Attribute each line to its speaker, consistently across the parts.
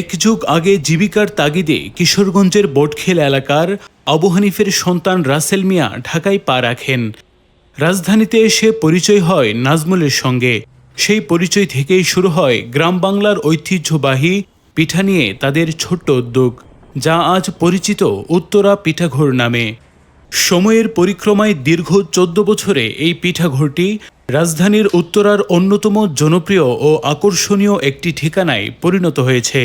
Speaker 1: এক যুগ আগে জীবিকার তাগিদে কিশোরগঞ্জের বটখেল এলাকার আবু হানিফের সন্তান রাসেল মিয়া ঢাকায় পা রাখেন। রাজধানীতে এসে পরিচয় হয় নাজমুলের সঙ্গে। সেই পরিচয় থেকেই শুরু হয় গ্রাম বাংলার ঐতিহ্যবাহী পিঠা নিয়ে তাদের ছোট্ট উদ্যোগ, যা আজ পরিচিত উত্তরা পিঠাঘর নামে। সময়ের পরিক্রমায় দীর্ঘ ১৪ বছরে এই পিঠাঘরটি রাজধানীর উত্তরার অন্যতম জনপ্রিয় ও আকর্ষণীয় একটি ঠিকানায় পরিণত হয়েছে।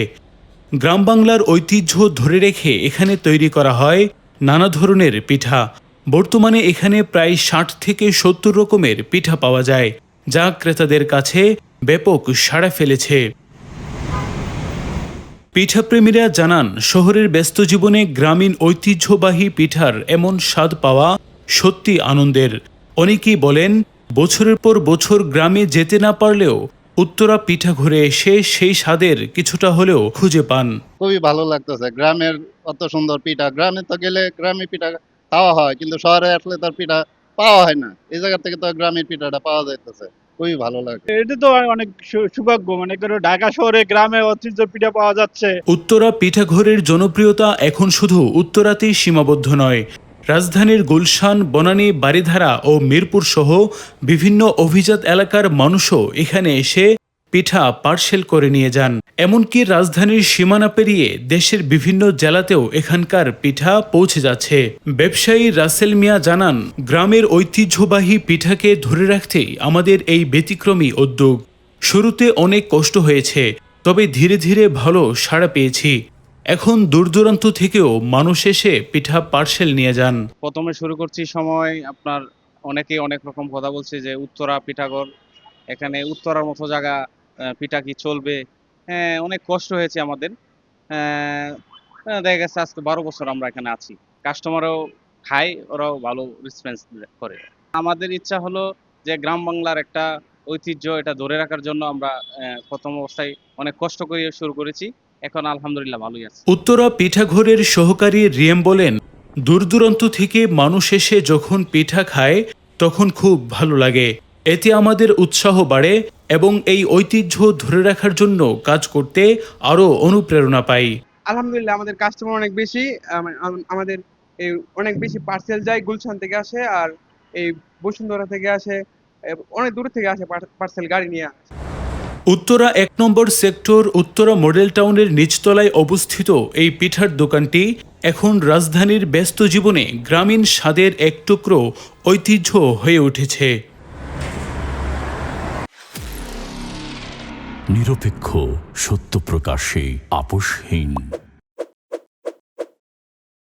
Speaker 1: গ্রাম বাংলার ঐতিহ্য ধরে রেখে এখানে তৈরি করা হয় নানা ধরনের পিঠা। বর্তমানে এখানে প্রায় ৬০ থেকে ৭০ রকমের পিঠা পাওয়া যায়, যা ক্রেতাদের কাছে ব্যাপক সাড়া ফেলেছে। পিঠাপ্রেমীরা জানান, শহরের ব্যস্ত জীবনে গ্রামীণ ঐতিহ্যবাহী পিঠার এমন স্বাদ পাওয়া সত্যি আনন্দের। অনেকেই বলেন, বছরের পর বছর গ্রামে যেতে না পারলেও উত্তরা পিঠাঘরে এসে সেই স্বাদের কিছুটা হলেও খুঁজে পান।
Speaker 2: খুবই ভালো লাগতেছে। গ্রামের অত সুন্দর পিঠা, গ্রামে তো গেলে গ্রামে পিঠা খাওয়া হয়, কিন্তু শহরে আসলে তার পিঠা পাওয়া হয় না। এই জায়গা থেকে তো গ্রামের পিঠাটা পাওয়া যাইতেছে, খুবই ভালো লাগে।
Speaker 3: এটা তো অনেক সৌভাগ্য, মনে করো ঢাকা শহরে গ্রামে ঐতিহ্য পিঠা পাওয়া যাচ্ছে।
Speaker 1: উত্তরা পিঠাঘরের জনপ্রিয়তা এখন শুধু উত্তরাতেই সীমাবদ্ধ নয়। রাজধানীর গুলশান, বনানী, বারিধারা ও মিরপুর সহ বিভিন্ন অভিজাত এলাকার মানুষও এখানে এসে পিঠা পার্সেল করে নিয়ে যান। এমনকি রাজধানীর সীমানা পেরিয়ে দেশের বিভিন্ন জেলাতেও এখানকার পিঠা পৌঁছে যাচ্ছে। ব্যবসায়ী রাসেল মিয়া জানান, গ্রামের ঐতিহ্যবাহী পিঠাকে ধরে রাখতেই আমাদের এই ব্যতিক্রমী উদ্যোগ। শুরুতে অনেক কষ্ট হয়েছে, তবে ধীরে ধীরে ভালো সাড়া পেয়েছি। এখন দূর দূরান্ত থেকেও মানুষ এসে পিঠা পার্সেল নিয়ে যান।
Speaker 4: প্রথমে শুরু করছি সময় আপনার অনেকেই অনেক রকম কথা বলছে যে উত্তরা পিঠাঘর, এখানে উত্তরার মতো জায়গা, পিঠা কি চলবে? হ্যাঁ, অনেক কষ্ট হয়েছে আমাদের। দেখা গেছে আজকে 12 বছর আমরা এখানে আছি। কাস্টমারও খায়, ওরাও ভালো রেসপন্স করে। আমাদের ইচ্ছা হলো যে গ্রাম বাংলার একটা ঐতিহ্য, এটা ধরে রাখার জন্য আমরা প্রথম অবস্থায় অনেক কষ্ট করে শুরু করেছি। এখন আলহামদুলিল্লাহ ভালোই আছে।
Speaker 1: উত্তরা পিঠাঘরের সহকারী রিয়েম বলেন, দূর দূরান্ত থেকে মানুষ এসে যখন পিঠা খায় তখন খুব ভালো লাগে। এতে আমাদের উৎসাহ বাড়ে এবং এই ঐতিহ্য ধরে রাখার জন্য কাজ করতে আরও অনুপ্রেরণা পাই।
Speaker 5: আলহামদুলিল্লাহ আমাদের কাস্টমার অনেক বেশি। আমাদের এই অনেক বেশি পার্সেল যায়, গুলশান থেকে আসে, আর এই বসুন্ধরা থেকে আসে, অনেক দূর থেকে আসে পার্সেল গাড়ি নিয়ে।
Speaker 1: উত্তরা ১ নম্বর সেক্টর উত্তরা মডেল টাউনের নিচতলায় অবস্থিত এই পিঠার দোকানটি এখন রাজধানীর ব্যস্ত জীবনে গ্রামীণ স্বাদের এক টুকরো ঐতিহ্য হয়ে উঠেছে।
Speaker 6: নিরপেক্ষ, সত্য প্রকাশে আপোষহীন।